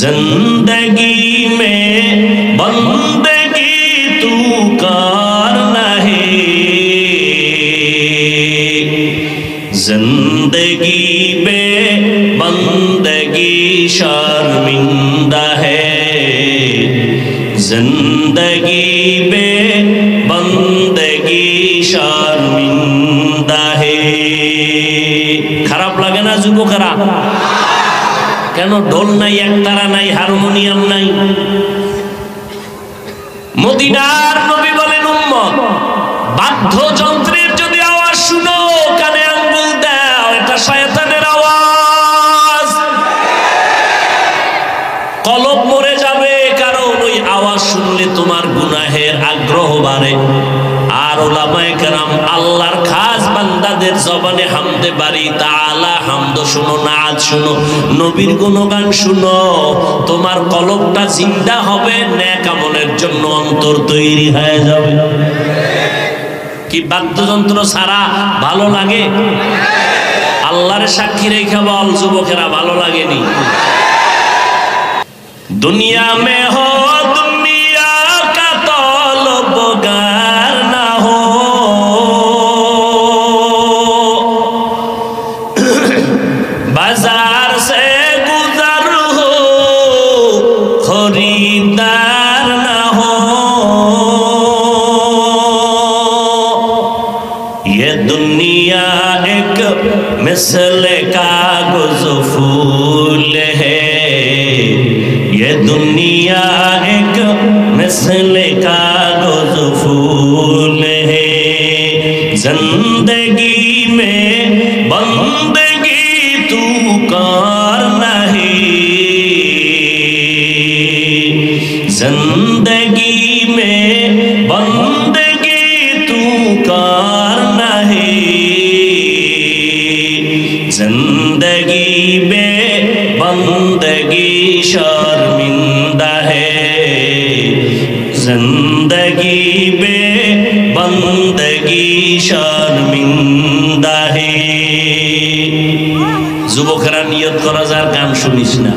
जिंदगी में बंदगी तू करना है, जिंदगी में बंदगी शर्मिंदा है, जिंदगी में बंदगी शर्मिंदा है। খারাপ লাগে না যুবকেরা? কেন ঢোল নাই, একতারা নাই, হারমোনিয়াম নাই? মদিনার নবী বলেন, উম্মত বাদ্যযন্ত্রের যদি আওয়াজ শুনো কানে আঙ্গুল দাও, এটা শয়তানের আওয়াজ। কলব মরে যাবে, কারণ ওই আওয়াজ শুনলে তোমার গুনাহের আগ্রহ বাড়ে। আর উলামায়ে কেরাম আল্লাহর খাস বান্দাদের জবানে হামদে বারি তাআলা হামদ শুনো, নাত শুনো, নবীর গুণগান শুনো, তোমার কলবটা জিন্দা হবে, নেক আমলের জন্য অন্তর তৈরি হয়ে যাবে। কি বাদ্যযন্ত্র ছাড়া ভালো লাগে? আল্লাহর সাক্ষী রেখে বল যুবকেরা, ভালো লাগেনি? দুনিয়া মে হো দুনিয়া কা তলবগার না হো, बाजार से गुजर हो खरीदार ना हो, ये दुनिया एक मिसल कागज फूल है, ये दुनिया एक मिसल कागज फूल है, जिंदगी में बंदगी तू करना है, जिंदगी में बंदगी तू करना है, जिंदगी में बंदगी शर्मिंदा है, जिंदगी में बंदगी शर्मिंदा है। যুবকেরা নিয়ত করা যার গান শুনিস না।